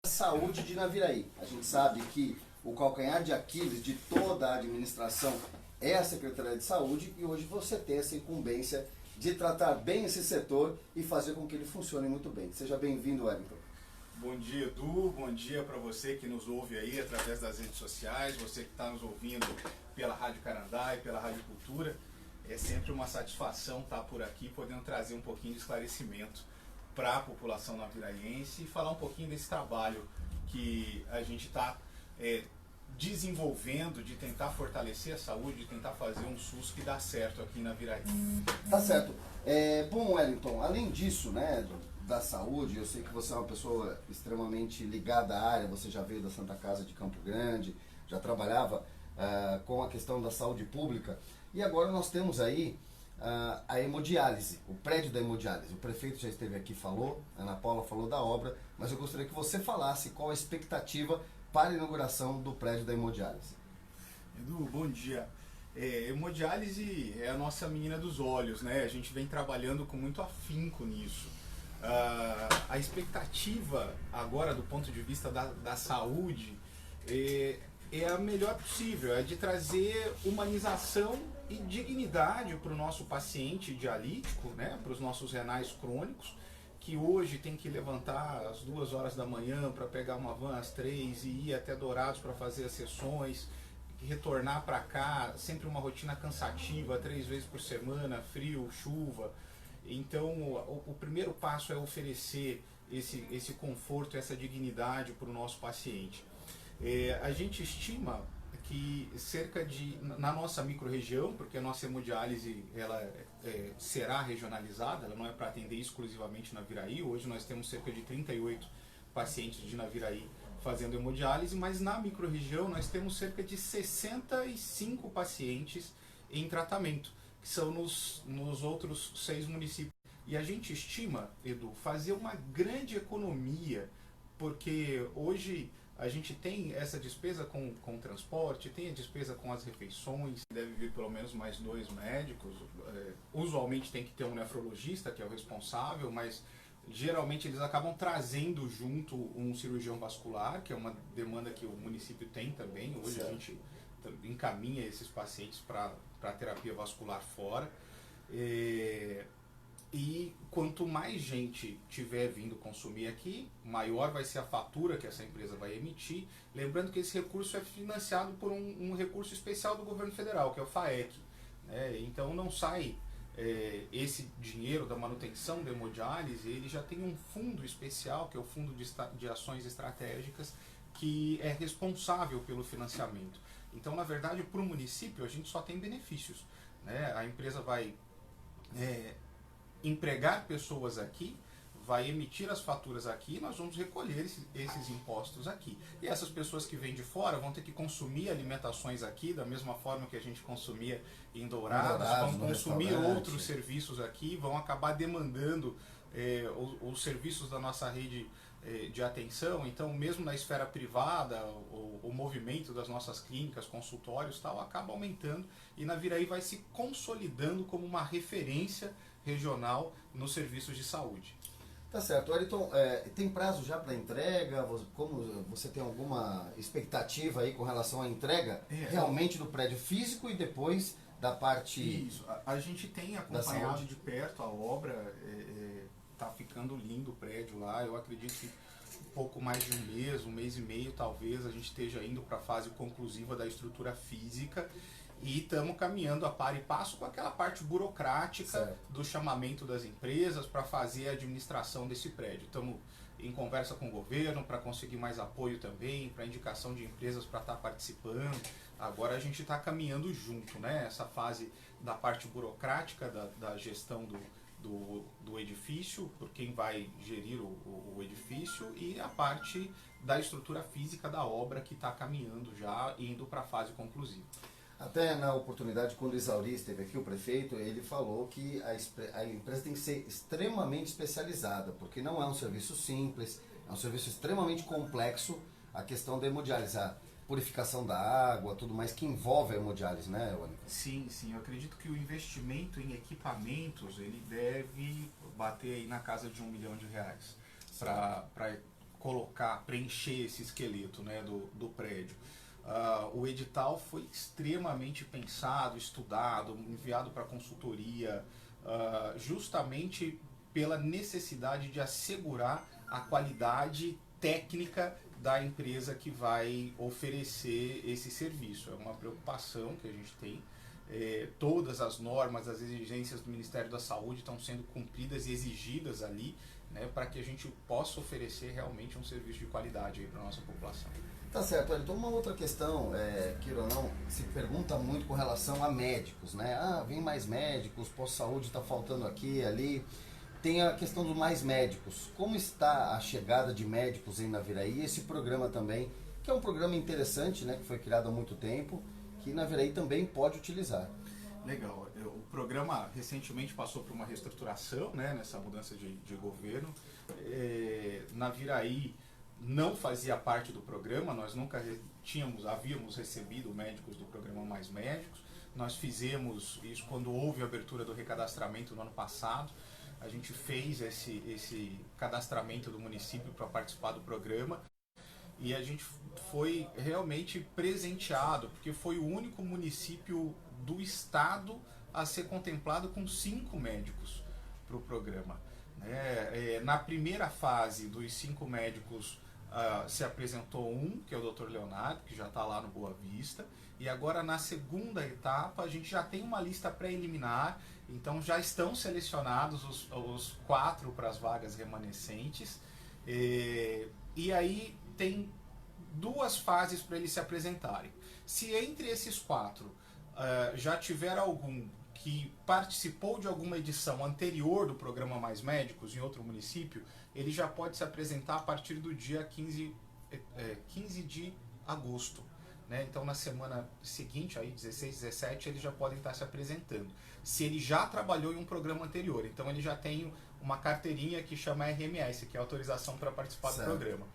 Saúde de Naviraí. A gente sabe que o calcanhar de Aquiles de toda a administração é a Secretaria de Saúde e hoje você tem essa incumbência de tratar bem esse setor e fazer com que ele funcione muito bem. Seja bem-vindo, Wellington. Bom dia, Edu. Bom dia para você que nos ouve aí através das redes sociais, você que está nos ouvindo pela Rádio Carandá e pela Rádio Cultura. É sempre uma satisfação estar por aqui, podendo trazer um pouquinho de esclarecimento para a população naviraiense e falar um pouquinho desse trabalho que a gente está desenvolvendo, de tentar fortalecer a saúde, de tentar fazer um SUS que dá certo aqui na Naviraí. Tá certo. Bom, Wellington, além disso, né, da saúde, eu sei que você é uma pessoa extremamente ligada à área, você já veio da Santa Casa de Campo Grande, já trabalhava com a questão da saúde pública, e agora nós temos aí a hemodiálise, o prédio da hemodiálise. O prefeito já esteve aqui, falou, a Ana Paula falou da obra, mas eu gostaria que você falasse qual a expectativa para a inauguração do prédio da hemodiálise. Edu, bom dia. Hemodiálise é a nossa menina dos olhos, né? A gente vem trabalhando com muito afinco nisso. A expectativa agora do ponto de vista da saúde é a melhor possível, é de trazer humanização e dignidade para o nosso paciente dialítico, né? Para os nossos renais crônicos, que hoje tem que levantar às 2 horas da manhã para pegar uma van às 3 e ir até Dourados para fazer as sessões, retornar para cá, sempre uma rotina cansativa, 3 vezes por semana, frio, chuva. Então o primeiro passo é oferecer esse conforto, essa dignidade para o nosso paciente. A gente estima que na nossa micro-região, porque a nossa hemodiálise ela será regionalizada, ela não é para atender exclusivamente Naviraí. Hoje nós temos cerca de 38 pacientes de Naviraí fazendo hemodiálise, mas na micro-região nós temos cerca de 65 pacientes em tratamento, que são nos outros 6 municípios. E a gente estima, Edu, fazer uma grande economia, porque hoje a gente tem essa despesa com transporte, tem a despesa com as refeições, deve vir pelo menos mais 2 médicos, usualmente tem que ter um nefrologista, que é o responsável, mas geralmente eles acabam trazendo junto um cirurgião vascular, que é uma demanda que o município tem também. Hoje certo. A gente encaminha esses pacientes para terapia vascular fora. E quanto mais gente tiver vindo consumir aqui, maior vai ser a fatura que essa empresa vai emitir. Lembrando que esse recurso é financiado por um recurso especial do governo federal, que é o FAEC. Então não sai esse dinheiro da manutenção da hemodiálise, ele já tem um fundo especial, que é o Fundo de Ações Estratégicas, que é responsável pelo financiamento. Então, na verdade, para o município, a gente só tem benefícios, né? A empresa vai empregar pessoas aqui, vai emitir as faturas aqui, e nós vamos recolher esses impostos aqui. E essas pessoas que vêm de fora vão ter que consumir alimentações aqui, da mesma forma que a gente consumia em Dourados, vão consumir outros serviços aqui, vão acabar demandando os serviços da nossa rede de atenção. Então, mesmo na esfera privada, o movimento das nossas clínicas, consultórios, tal, acaba aumentando, e Naviraí vai se consolidando como uma referência regional nos serviços de saúde. Tá certo. Wellington, tem prazo já para entrega? Como você tem alguma expectativa aí com relação à entrega realmente do prédio físico e depois da parte... Isso, a gente tem acompanhado de perto a obra, tá ficando lindo o prédio lá. Eu acredito que um pouco mais de um mês e meio talvez, a gente esteja indo para a fase conclusiva da estrutura física. E estamos caminhando a par e passo com aquela parte burocrática certo. Do chamamento das empresas para fazer a administração desse prédio. Estamos em conversa com o governo para conseguir mais apoio também, para indicação de empresas para estar participando. Agora a gente está caminhando junto, né? Essa fase da parte burocrática da gestão do edifício, por quem vai gerir o edifício, e a parte da estrutura física da obra que está caminhando já, indo para a fase conclusiva. Até na oportunidade, quando o Isauri esteve aqui, o prefeito, ele falou que a empresa tem que ser extremamente especializada, porque não é um serviço simples, é um serviço extremamente complexo, a questão da hemodiálise, a purificação da água, tudo mais que envolve a hemodiálise, né, Wellington? Sim, eu acredito que o investimento em equipamentos, ele deve bater aí na casa de R$1 milhão para preencher esse esqueleto, né, do prédio. O edital foi extremamente pensado, estudado, enviado para consultoria, justamente pela necessidade de assegurar a qualidade técnica da empresa que vai oferecer esse serviço. É uma preocupação que a gente tem. Todas as normas, as exigências do Ministério da Saúde estão sendo cumpridas e exigidas ali, né, para que a gente possa oferecer realmente um serviço de qualidade para a nossa população. Tá certo, então uma outra questão, queira ou não, se pergunta muito com relação a médicos, né? Vem mais médicos, pós-saúde está faltando aqui, ali. Tem a questão dos mais médicos. Como está a chegada de médicos em Naviraí? Esse programa também, que é um programa interessante, né? Que foi criado há muito tempo, que Naviraí também pode utilizar. Legal. O programa recentemente passou por uma reestruturação, né? Nessa mudança de governo. Naviraí não fazia parte do programa, nós nunca havíamos recebido médicos do programa Mais Médicos. Nós fizemos isso quando houve a abertura do recadastramento no ano passado. A gente fez esse cadastramento do município para participar do programa e a gente foi realmente presenteado, porque foi o único município do estado a ser contemplado com 5 médicos para o programa. Na primeira fase dos 5 médicos, se apresentou um, que é o Dr. Leonardo, que já está lá no Boa Vista, e agora na segunda etapa a gente já tem uma lista preliminar, então já estão selecionados os 4 para as vagas remanescentes, e aí tem 2 fases para eles se apresentarem. Se entre esses 4 já tiver algum que participou de alguma edição anterior do programa Mais Médicos em outro município, ele já pode se apresentar a partir do dia 15 de agosto. Né? Então, na semana seguinte, aí, 16, 17, eles já podem estar se apresentando. Se ele já trabalhou em um programa anterior, então ele já tem uma carteirinha que chama RMS, que é autorização para participar do programa.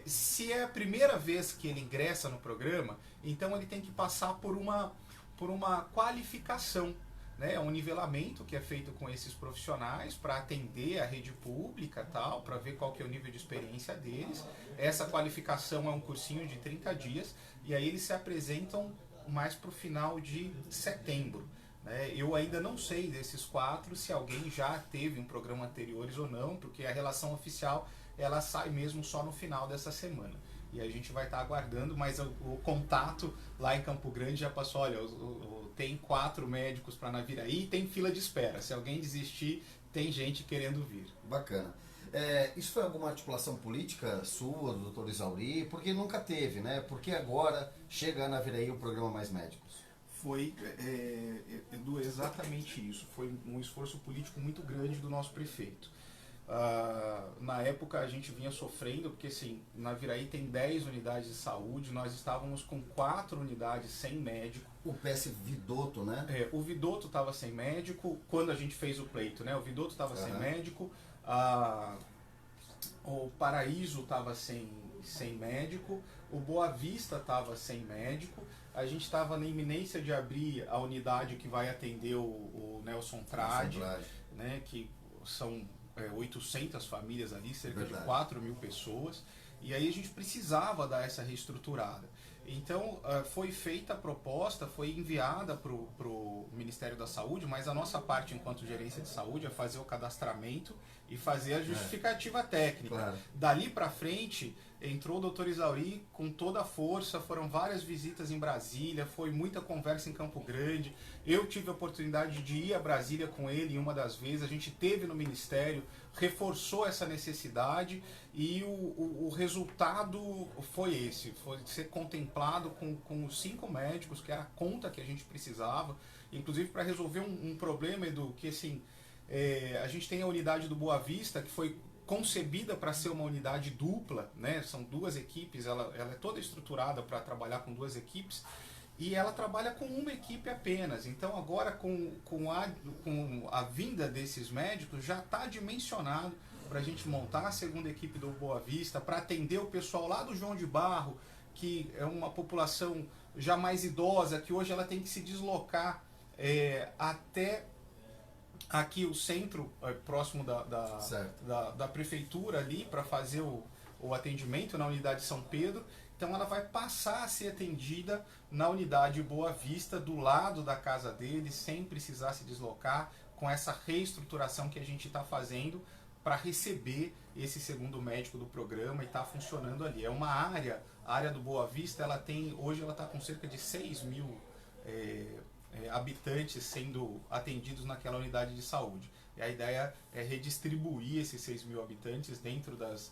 Se é a primeira vez que ele ingressa no programa, então ele tem que passar por uma qualificação, né? Um nivelamento que é feito com esses profissionais para atender a rede pública, tal, para ver qual que é o nível de experiência deles. Essa qualificação é um cursinho de 30 dias e aí eles se apresentam mais para o final de setembro. Né? Eu ainda não sei desses 4 se alguém já teve um programa anteriores ou não, porque a relação oficial ela sai mesmo só no final dessa semana. E a gente vai estar aguardando, mas o contato lá em Campo Grande já passou, olha, tem 4 médicos para Naviraí, tem fila de espera. Se alguém desistir, tem gente querendo vir. Bacana. Isso foi alguma articulação política sua, do Dr. Isauri? Porque nunca teve, né? Porque agora chega a Naviraí o programa Mais Médicos? Foi, Edu, exatamente isso. Foi um esforço político muito grande do nosso prefeito. Na época a gente vinha sofrendo, porque assim, Naviraí tem 10 unidades de saúde, nós estávamos com 4 unidades sem médico. O PS Vidotto, né? O Vidotto estava sem médico quando a gente fez o pleito, né? O Vidotto estava sem médico, o Paraíso estava sem médico, o Boa Vista estava sem médico, a gente estava na iminência de abrir a unidade que vai atender o Nelson Trade, né? Que são 800 famílias ali, cerca de 4.000 pessoas, e aí a gente precisava dar essa reestruturada. Então foi feita a proposta, foi enviada para o Ministério da Saúde, mas a nossa parte enquanto gerência de saúde é fazer o cadastramento e fazer a justificativa técnica. Claro. Dali para frente entrou o Dr. Isauri com toda a força, foram várias visitas em Brasília, foi muita conversa em Campo Grande. Eu tive a oportunidade de ir a Brasília com ele em uma das vezes, a gente teve no Ministério, reforçou essa necessidade e o resultado foi esse, foi ser contemplado com os 5 médicos, que era a conta que a gente precisava, inclusive para resolver um problema, Edu, que assim, a gente tem a unidade do Boa Vista, que foi concebida para ser uma unidade dupla, né? São 2 equipes, ela é toda estruturada para trabalhar com 2 equipes, e ela trabalha com uma equipe apenas. Então agora com a vinda desses médicos já está dimensionado para a gente montar a segunda equipe do Boa Vista, para atender o pessoal lá do João de Barro, que é uma população já mais idosa, que hoje ela tem que se deslocar até aqui o centro, próximo da prefeitura ali, para fazer o atendimento na unidade São Pedro, então ela vai passar a ser atendida na unidade Boa Vista, do lado da casa dele, sem precisar se deslocar, com essa reestruturação que a gente está fazendo para receber esse segundo médico do programa e está funcionando ali. É uma área, a área do Boa Vista, hoje ela está com cerca de 6 mil habitantes sendo atendidos naquela unidade de saúde. E a ideia é redistribuir esses 6 mil habitantes dentro das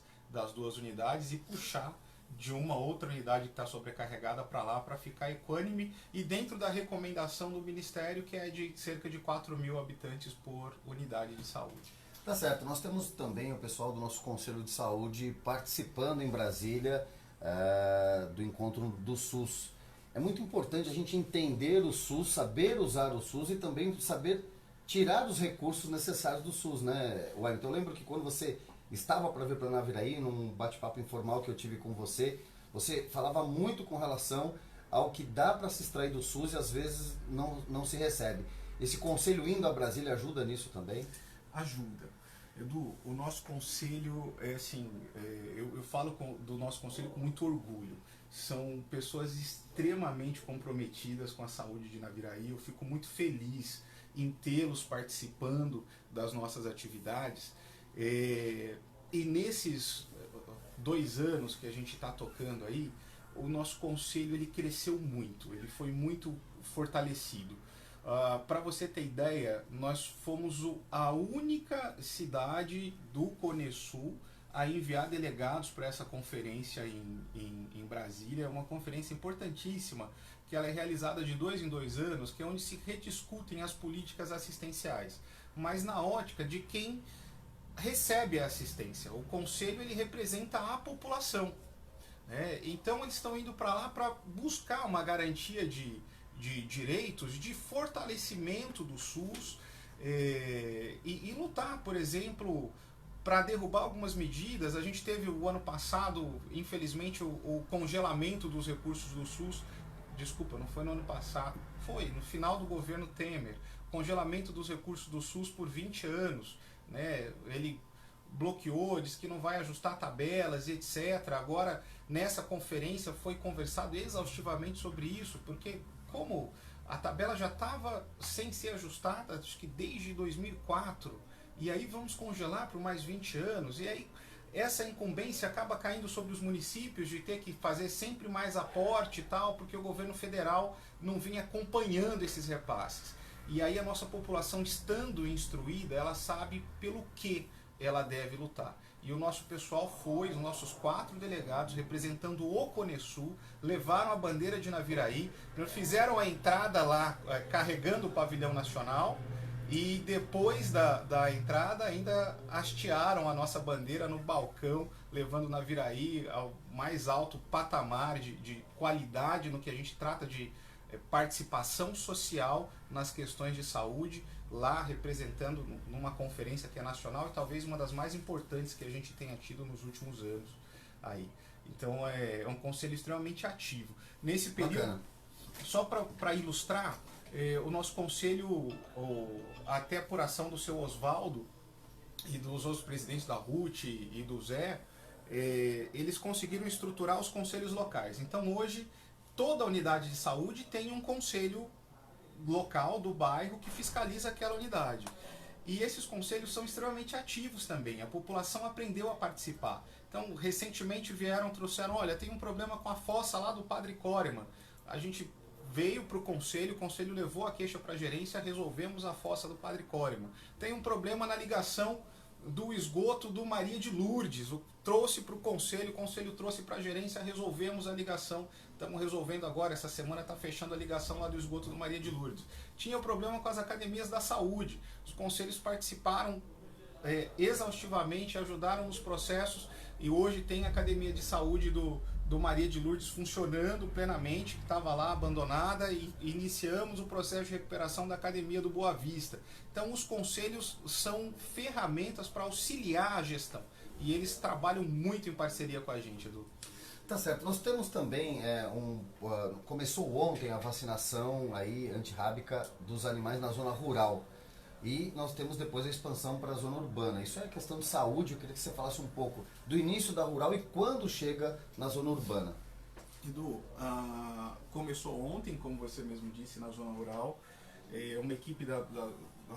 duas unidades e puxar de uma outra unidade que está sobrecarregada para lá para ficar equânime e dentro da recomendação do Ministério, que é de cerca de 4 mil habitantes por unidade de saúde. Tá certo, nós temos também o pessoal do nosso Conselho de Saúde participando em Brasília do encontro do SUS. É muito importante a gente entender o SUS, saber usar o SUS e também saber tirar os recursos necessários do SUS, né, Wellington? Eu lembro que quando você estava para vir para Naviraí, num bate-papo informal que eu tive com você, você falava muito com relação ao que dá para se extrair do SUS e às vezes não se recebe. Esse conselho indo a Brasília ajuda nisso também? Ajuda. Edu, o nosso conselho, eu falo do nosso conselho com muito orgulho. São pessoas extremamente comprometidas com a saúde de Naviraí. Eu fico muito feliz em tê-los participando das nossas atividades. E nesses 2 anos que a gente está tocando aí, o nosso conselho ele cresceu muito, ele foi muito fortalecido. Para você ter ideia, nós fomos a única cidade do Conesul a enviar delegados para essa conferência em Brasília. É uma conferência importantíssima, que ela é realizada de 2 em 2 anos, que é onde se rediscutem as políticas assistenciais, mas na ótica de quem recebe a assistência. O conselho ele representa a população, né? Então eles estão indo para lá para buscar uma garantia de direitos, de fortalecimento do SUS e lutar, por exemplo, para derrubar algumas medidas. A gente teve o ano passado, infelizmente, o congelamento dos recursos do SUS. Desculpa, não foi no ano passado, foi no final do governo Temer. Congelamento dos recursos do SUS por 20 anos. Né? Ele bloqueou, disse que não vai ajustar tabelas, etc. Agora, nessa conferência foi conversado exaustivamente sobre isso, porque como a tabela já estava sem ser ajustada, acho que desde 2004, e aí vamos congelar por mais 20 anos, e aí essa incumbência acaba caindo sobre os municípios de ter que fazer sempre mais aporte e tal, porque o governo federal não vinha acompanhando esses repasses. E aí a nossa população, estando instruída, ela sabe pelo que ela deve lutar. E o nosso pessoal foi, os nossos 4 delegados, representando o Conesul, levaram a bandeira de Naviraí, fizeram a entrada lá, carregando o pavilhão nacional, e depois da entrada ainda hastearam a nossa bandeira no balcão, levando Naviraí ao mais alto patamar de qualidade no que a gente trata de participação social nas questões de saúde, lá representando numa conferência que é nacional e talvez uma das mais importantes que a gente tenha tido nos últimos anos aí. Então é um conselho extremamente ativo. Nesse período, bacana. Só para ilustrar, o nosso conselho, até por ação do seu Oswaldo e dos outros presidentes da Ruth e do Zé, eles conseguiram estruturar os conselhos locais. Então hoje toda unidade de saúde tem um conselho local do bairro que fiscaliza aquela unidade. E esses conselhos são extremamente ativos também, a população aprendeu a participar. Então, recentemente trouxeram, olha, tem um problema com a fossa lá do Padre Coreman. A gente veio para o conselho levou a queixa para a gerência, resolvemos a fossa do Padre Coreman. Tem um problema na ligação do esgoto do Maria de Lourdes, trouxe para o conselho trouxe para a gerência, resolvemos a ligação. Estamos resolvendo agora, essa semana está fechando a ligação lá do esgoto do Maria de Lourdes. Tinha problema com as academias da saúde. Os conselhos participaram exaustivamente, ajudaram nos processos e hoje tem a academia de saúde do Maria de Lourdes funcionando plenamente, que estava lá abandonada, e iniciamos o processo de recuperação da academia do Boa Vista. Então os conselhos são ferramentas para auxiliar a gestão e eles trabalham muito em parceria com a gente, Edu. Tá certo. Nós temos também começou ontem a vacinação aí antirrábica dos animais na zona rural. e nós temos depois a expansão para a zona urbana. Isso é questão de saúde, eu queria que você falasse um pouco do início da rural e quando chega na zona urbana. Edu, começou ontem, como você mesmo disse, na zona rural. É uma equipe da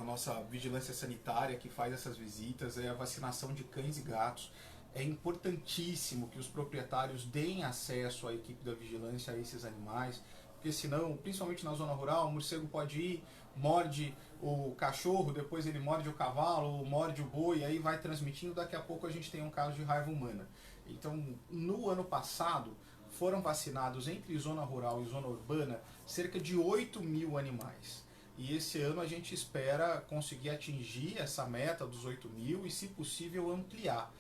nossa vigilância sanitária que faz essas visitas, é a vacinação de cães e gatos. É importantíssimo que os proprietários deem acesso à equipe da vigilância a esses animais, porque senão, principalmente na zona rural, o morcego pode ir, morde o cachorro, depois ele morde o cavalo, morde o boi, e aí vai transmitindo, daqui a pouco a gente tem um caso de raiva humana. Então, no ano passado, foram vacinados entre zona rural e zona urbana cerca de 8 mil animais. E esse ano a gente espera conseguir atingir essa meta dos 8 mil e, se possível, ampliar.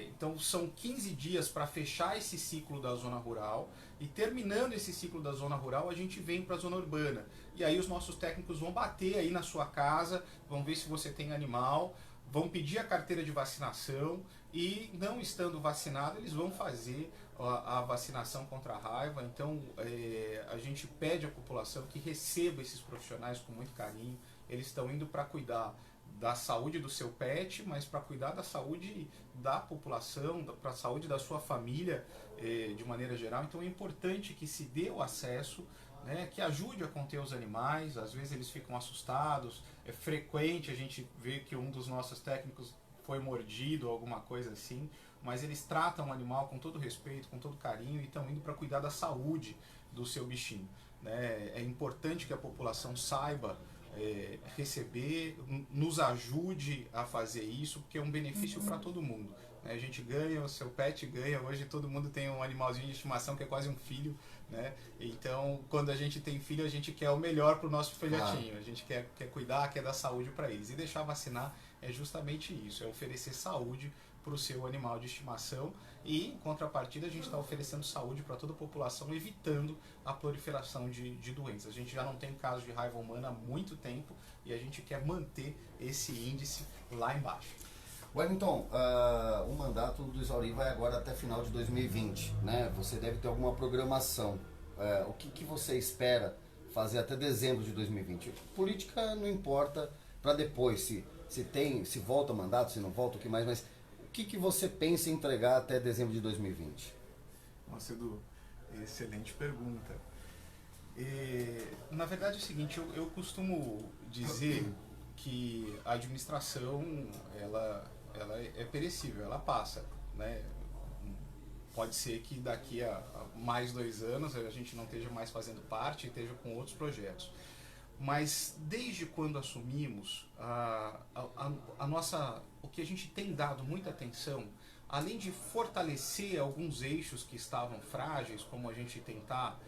Então são 15 dias para fechar esse ciclo da zona rural, e terminando esse ciclo da zona rural a gente vem para a zona urbana, e aí os nossos técnicos vão bater aí na sua casa, vão ver se você tem animal, vão pedir a carteira de vacinação, e não estando vacinado eles vão fazer a vacinação contra a raiva. Então a gente pede à população que receba esses profissionais com muito carinho. Eles estão indo para cuidar da saúde do seu pet, mas para cuidar da saúde da população, para a saúde da sua família de maneira geral. Então é importante que se dê o acesso, né, que ajude a conter os animais. Às vezes eles ficam assustados, é frequente a gente ver que um dos nossos técnicos foi mordido ou alguma coisa assim, mas eles tratam o animal com todo respeito, com todo carinho, e estão indo para cuidar da saúde do seu bichinho, né? É importante que a população saiba receber, nos ajude a fazer isso, porque é um benefício para todo mundo, né? A gente ganha, o seu pet ganha. Hoje todo mundo tem um animalzinho de estimação que é quase um filho, né? Então quando a gente tem filho, a gente quer o melhor para o nosso filhotinho, a gente quer cuidar, quer dar saúde para eles, e deixar vacinar é justamente isso, é oferecer saúde para o seu animal de estimação, e em contrapartida a gente está oferecendo saúde para toda a população, evitando a proliferação de doenças. A gente já não tem casos de raiva humana há muito tempo, e a gente quer manter esse índice lá embaixo. Wellington, o mandato do Isauri vai agora até final de 2020, né? Você deve ter alguma programação. O que você espera fazer até dezembro de 2020? Política não importa para depois, se volta o mandato, se não volta, o que mais, mas o que você pensa em entregar até dezembro de 2020? Nossa, Edu, excelente pergunta. Na verdade é o seguinte, eu costumo dizer que a administração ela é perecível, ela passa, né? Pode ser que daqui a mais 2 anos a gente não esteja mais fazendo parte e esteja com outros projetos. Mas desde quando assumimos, o que a gente tem dado muita atenção, além de fortalecer alguns eixos que estavam frágeis, como a gente tentar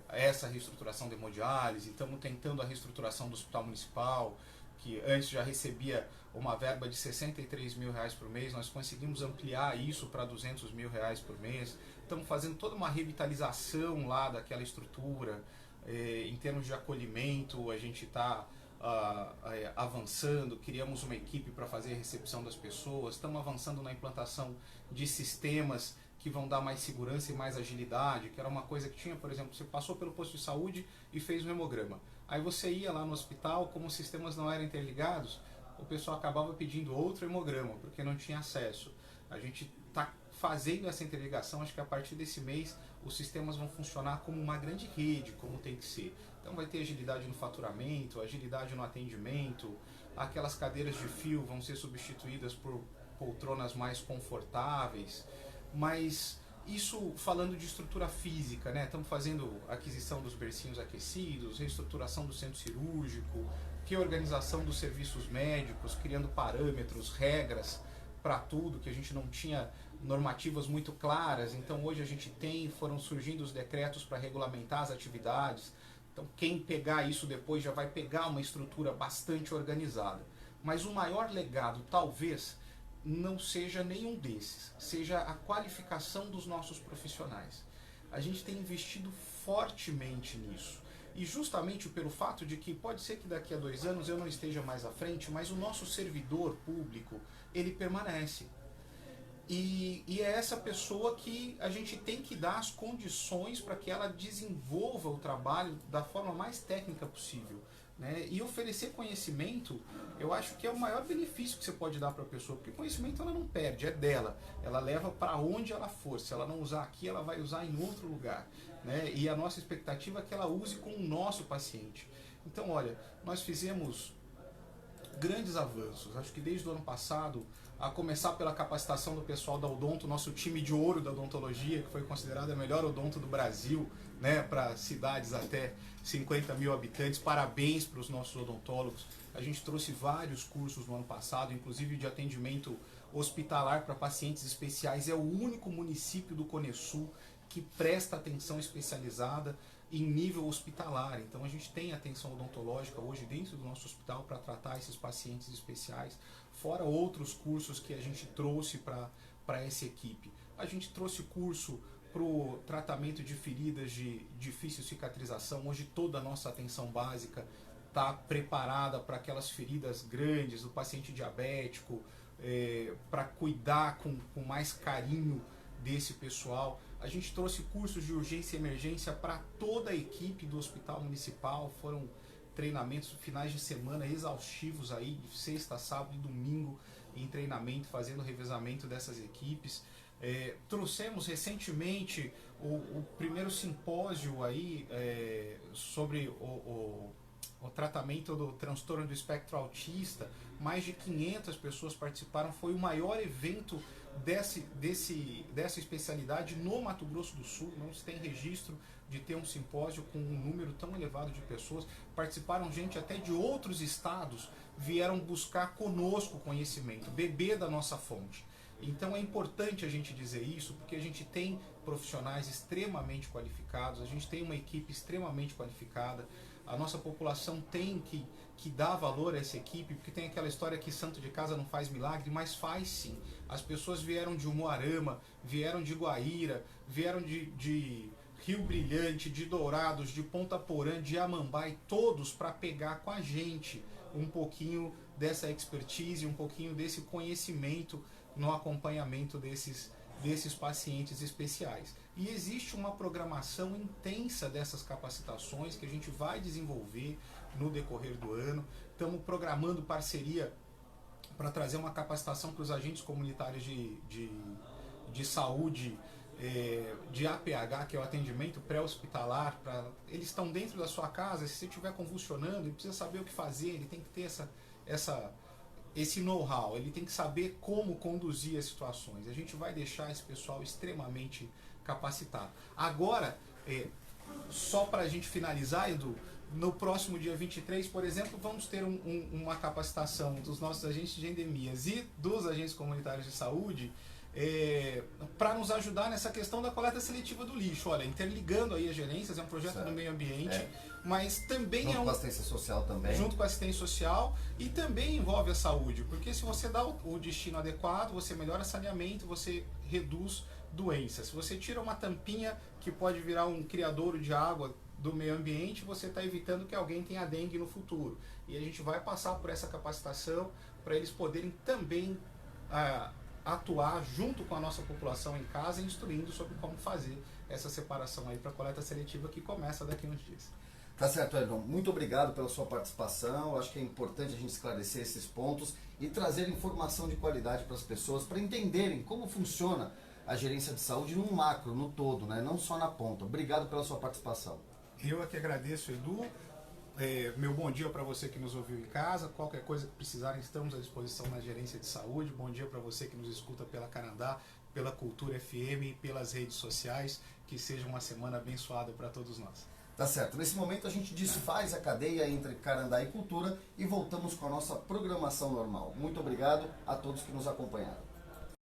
essa reestruturação da hemodiálise, estamos tentando a reestruturação do Hospital Municipal, que antes já recebia uma verba de R$63 mil por mês, nós conseguimos ampliar isso para R$200 mil por mês. Estamos fazendo toda uma revitalização lá daquela estrutura. Em termos de acolhimento, a gente está avançando, criamos uma equipe para fazer a recepção das pessoas, estamos avançando na implantação de sistemas que vão dar mais segurança e mais agilidade, que era uma coisa que tinha, por exemplo, você passou pelo posto de saúde e fez um hemograma. Aí você ia lá no hospital, como os sistemas não eram interligados, o pessoal acabava pedindo outro hemograma, porque não tinha acesso. A gente está fazendo essa interligação, acho que a partir desse mês os sistemas vão funcionar como uma grande rede, como tem que ser. Então vai ter agilidade no faturamento, agilidade no atendimento, aquelas cadeiras de fio vão ser substituídas por poltronas mais confortáveis, mas isso falando de estrutura física, né? Estamos fazendo aquisição dos bercinhos aquecidos, reestruturação do centro cirúrgico, reorganização dos serviços médicos, criando parâmetros, regras para tudo, que a gente não tinha normativas muito claras. Então hoje a gente foram surgindo os decretos para regulamentar as atividades. Então quem pegar isso depois já vai pegar uma estrutura bastante organizada. Mas o maior legado talvez não seja nenhum desses, seja a qualificação dos nossos profissionais. A gente tem investido fortemente nisso. E justamente pelo fato de que pode ser que daqui a 2 anos eu não esteja mais à frente, mas o nosso servidor público, ele permanece. E é essa pessoa que a gente tem que dar as condições para que ela desenvolva o trabalho da forma mais técnica possível. né? E oferecer conhecimento, eu acho que é o maior benefício que você pode dar para a pessoa, porque conhecimento ela não perde, é dela, ela leva para onde ela for. Se ela não usar aqui, ela vai usar em outro lugar, né? E a nossa expectativa é que ela use com o nosso paciente. Então, olha, nós fizemos grandes avanços, acho que desde o ano passado, a começar pela capacitação do pessoal da Odonto, nosso time de ouro da odontologia, que foi considerado a melhor odonto do Brasil, né, para cidades até 50 mil habitantes. Parabéns para os nossos odontólogos. A gente trouxe vários cursos no ano passado, inclusive de atendimento hospitalar para pacientes especiais. É o único município do Cone Sul que presta atenção especializada em nível hospitalar. Então a gente tem atenção odontológica hoje dentro do nosso hospital para tratar esses pacientes especiais, fora outros cursos que a gente trouxe para essa equipe. A gente trouxe curso para o tratamento de feridas de difícil cicatrização. Hoje toda a nossa atenção básica está preparada para aquelas feridas grandes do paciente diabético, para cuidar com mais carinho desse pessoal. A gente trouxe cursos de urgência e emergência para toda a equipe do Hospital Municipal. Foram treinamentos finais de semana exaustivos aí, de sexta, sábado e domingo em treinamento, fazendo revezamento dessas equipes. Trouxemos recentemente o primeiro simpósio aí sobre o tratamento do transtorno do espectro autista. Mais de 500 pessoas participaram, foi o maior evento dessa especialidade no Mato Grosso do Sul. Não se tem registro de ter um simpósio com um número tão elevado de pessoas. Participaram gente até de outros estados, vieram buscar conosco conhecimento, beber da nossa fonte. Então é importante a gente dizer isso, porque a gente tem profissionais extremamente qualificados, a gente tem uma equipe extremamente qualificada, a nossa população tem que dar valor a essa equipe, porque tem aquela história que santo de casa não faz milagre, mas faz sim. As pessoas vieram de Umuarama, vieram de Guaíra, vieram de Rio Brilhante, de Dourados, de Ponta Porã, de Amambai, todos para pegar com a gente um pouquinho dessa expertise, um pouquinho desse conhecimento no acompanhamento desses pacientes especiais. E existe uma programação intensa dessas capacitações que a gente vai desenvolver no decorrer do ano. Estamos programando parceria para trazer uma capacitação para os agentes comunitários de saúde, de APH, que é o atendimento pré-hospitalar. Eles estão dentro da sua casa, se você estiver convulsionando, ele precisa saber o que fazer, ele tem que ter esse know-how, ele tem que saber como conduzir as situações. A gente vai deixar esse pessoal extremamente capacitado. Agora, só para a gente finalizar, Edu, no próximo dia 23, por exemplo, vamos ter uma capacitação dos nossos agentes de endemias e dos agentes comunitários de saúde para nos ajudar nessa questão da coleta seletiva do lixo. Olha, interligando aí as gerências, é um projeto do meio ambiente, mas também junto com a assistência social também. Junto com a assistência social, e também envolve a saúde, porque se você dá o destino adequado, você melhora saneamento, você reduz doenças. Se você tira uma tampinha que pode virar um criadouro de água do meio ambiente, você está evitando que alguém tenha dengue no futuro. E a gente vai passar por essa capacitação para eles poderem também atuar junto com a nossa população em casa, instruindo sobre como fazer essa separação aí para a coleta seletiva que começa daqui a uns dias. Tá certo, Elton. Muito obrigado pela sua participação. Eu acho que é importante a gente esclarecer esses pontos e trazer informação de qualidade para as pessoas, para entenderem como funciona a gerência de saúde no macro, no todo, né? Não só na ponta. Obrigado pela sua participação. Eu é que agradeço, Edu. Meu bom dia para você que nos ouviu em casa. Qualquer coisa que precisarem, estamos à disposição na gerência de saúde. Bom dia para você que nos escuta pela Canadá, pela Cultura FM e pelas redes sociais. Que seja uma semana abençoada para todos nós. Tá certo. Nesse momento a gente desfaz a cadeia entre Carandá e Cultura e voltamos com a nossa programação normal. Muito obrigado a todos que nos acompanharam.